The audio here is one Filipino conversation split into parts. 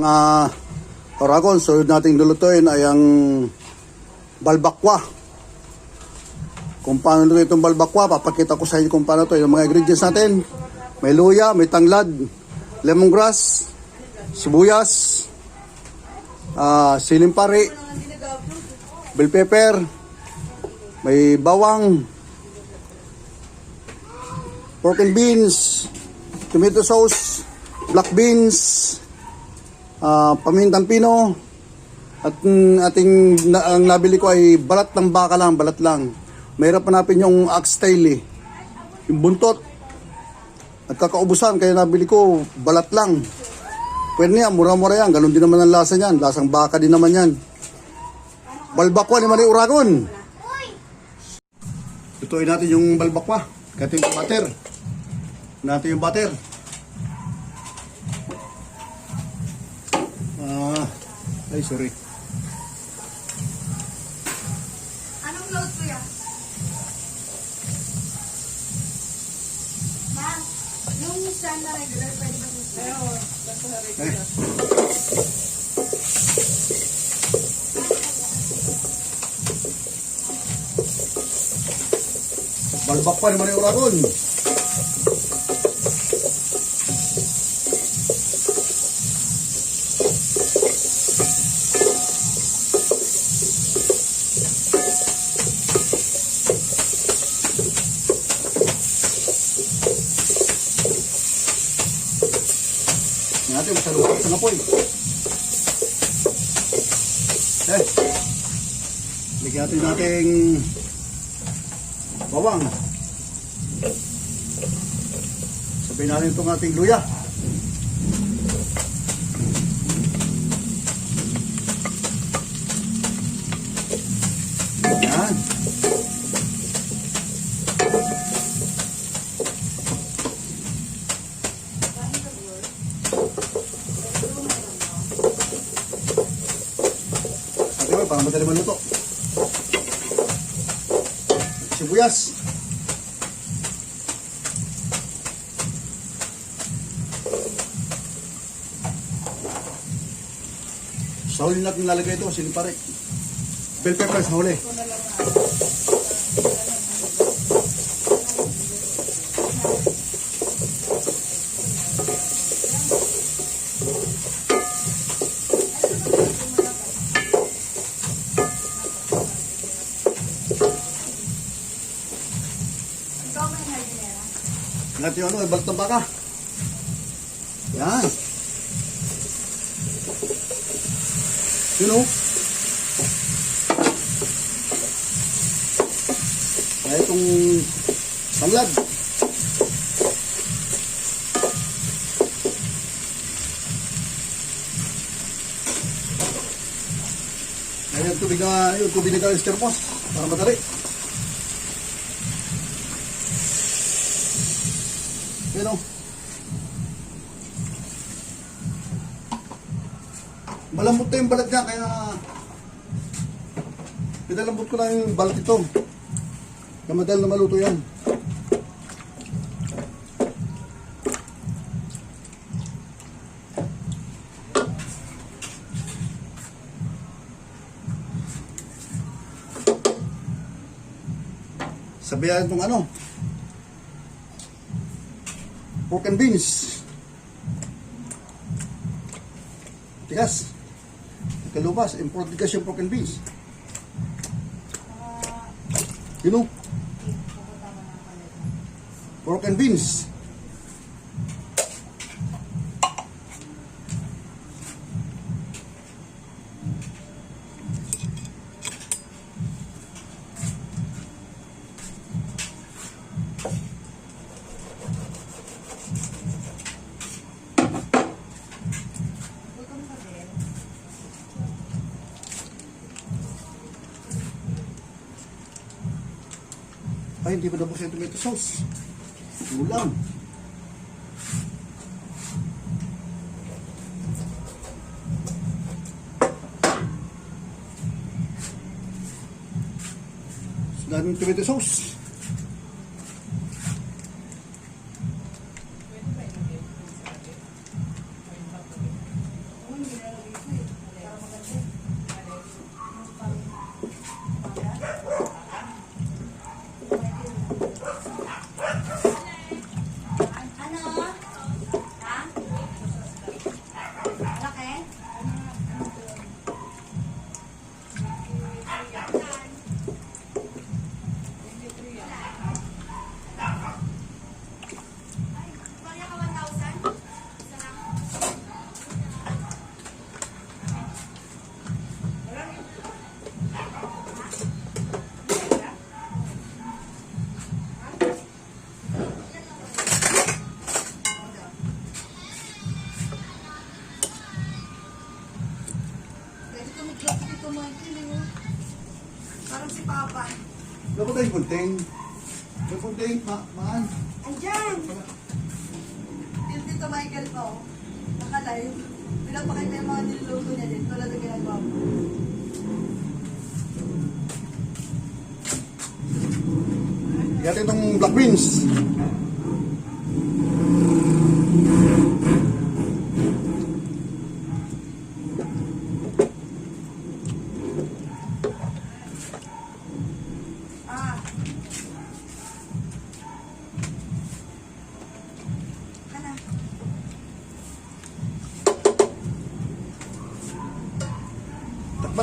mga oragon. So nating lulutuin ay ang balbakwa. Kung paano ito itong balbakwa, papakita ko sa inyo kung paano ito. Yung mga ingredients natin, may luya, may tanglad, lemongrass, sibuyas, siling pari, bell pepper, may bawang, pork and beans, tomato sauce, black beans, pamintang pino, at ang nabili ko ay balat ng baka lang, balat lang. Mahirap hanapin yung oxtail yung buntot. At kakaubusan, kaya nabili ko balat lang. Pwede yan, mura-mura yan, ganun din naman ang lasa niyan, lasang baka din naman yan. Balbakwa ni Mali Uragon. Lutuin natin yung balbakwa. Kating butter. Natin yung butter. Ay, sorry. Anong load ko yan? Ma'am, yung stand na regular, pwede ba ito? Pero, basta na regular. Balbakwa naman yung Uragon. Natin, masalukan sa napoy. Lagyan natin bawang. Sabihin natin itong ating luya. Ayan. Sabi mo, parang madali maluto. Sibuyas. Sa huli natin nalagay ito, siling pare. Bell pepper sa huli. Natin yung balat ng baka. Yan. You know? Kaya itong tanglad. Kaya yung tubig na gawin stermos para madali. You know? Malambot na yung balat niya, kaya pinalambot ko lang yung balat ito na madal na maluto yan. Sabihan itong pork and beans. Tigas. Kalubas, import tigas yung pork and beans. You know? Pork and beans. Ay, hindi pa nabos yung tomato sauce. Ulam. So, daming tomato sauce. tayong kunting. May kunting, maan. Andyan! Yung Tito Michael pa, oh. Naka-live. Pinapakita yung mga niluluto niya din. Tulad ng ginagawa mo. Yan itong black beans. Ah. Kana.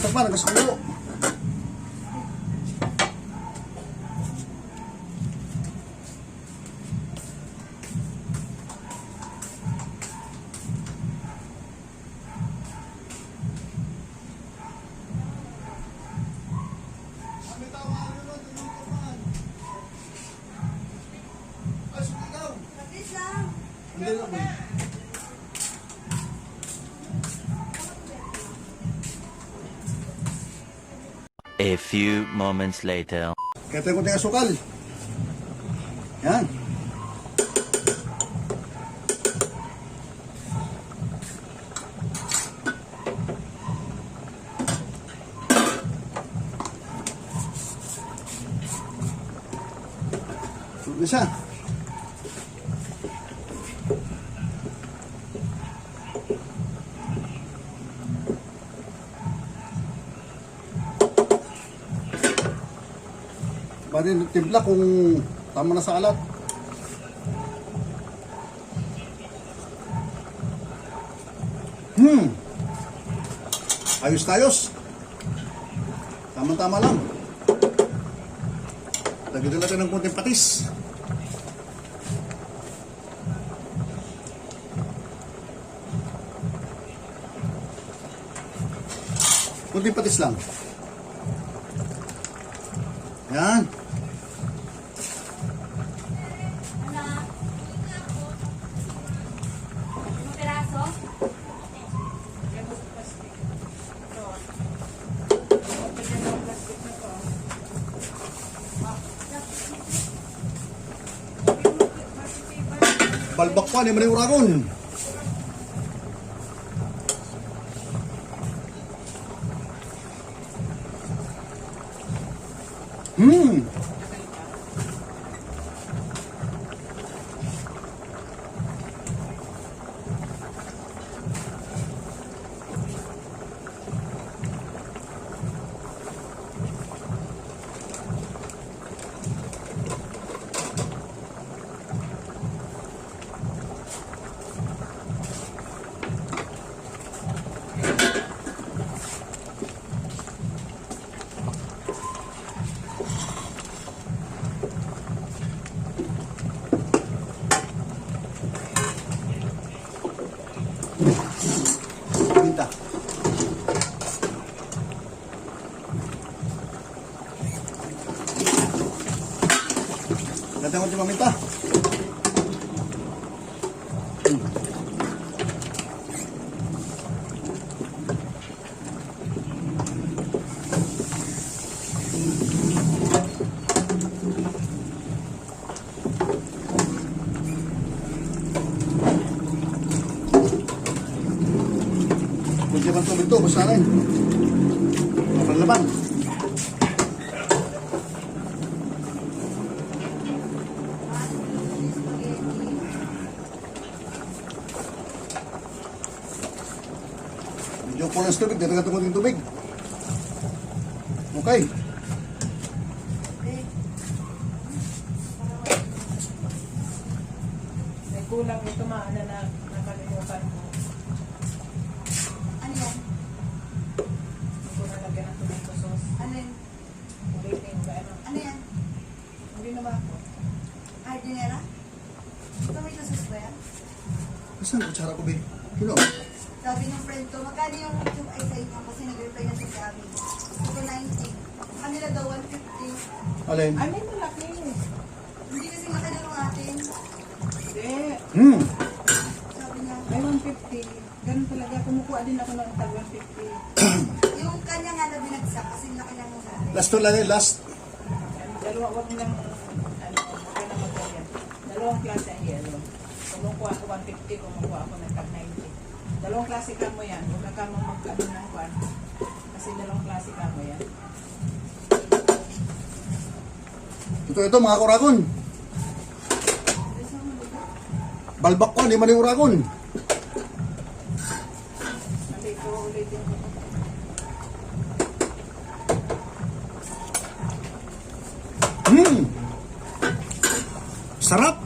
Takpan, hanggang sa kulo. Kapit lang. Hindi lang eh. A few moments later. Kaya tayo kunting asukal. Yan. Sunod na siya. Bali, timpla kung tama na sa alat. Ayos tayos. Tama-tama lang. Lagyan natin ng konting patis. Konting patis lang. Yan. Anak. Yung piraso? Balbak pa, di man yung uragon. Minta. Ganda mo di maminta. Kung di man tubig to, basta rin. Mapalaban. Medyo kulang sa tubig, dito ka tumuting tubig. Okay. May kulang ito maana na nakalimutan mo. Ano yan? Hindi ko nalagyan ng tomato sauce. Ano yan? Ulitin ba ano? Ano yan? Hindi na ba ako? Hardinera? Tomato sauce ba yan? Saan kutsara ko, babe? Kilo? Sabi ng friend ko, magkano yung ay sa inyo kasi nag-reply na sa amin. Ito 90. Kanila daw 150. Alin? Ay, may malaki. Hindi kasi makita ng atin. Hindi. Sabi niya, May 150. Ganun talaga. Kumukuha din ako ng tag 150. yung kanya nga na binagsak kasi laki lang sa atin. Last to lang eh, last. Andyan. Dalawa, wag mo lang, wag ka na magkaya. Dalawang klase ang yelo. Kumukuha ako 150, kumukuha ako ng tag 90. Dalawang klase ka mo yan. Huwag ka mo magkano ng kwan. Kasi dalawang klase ka mo yan. Ito mga kurakon. Balbak ko, 5 na urakon. Sabi ko ulit yung Sarap!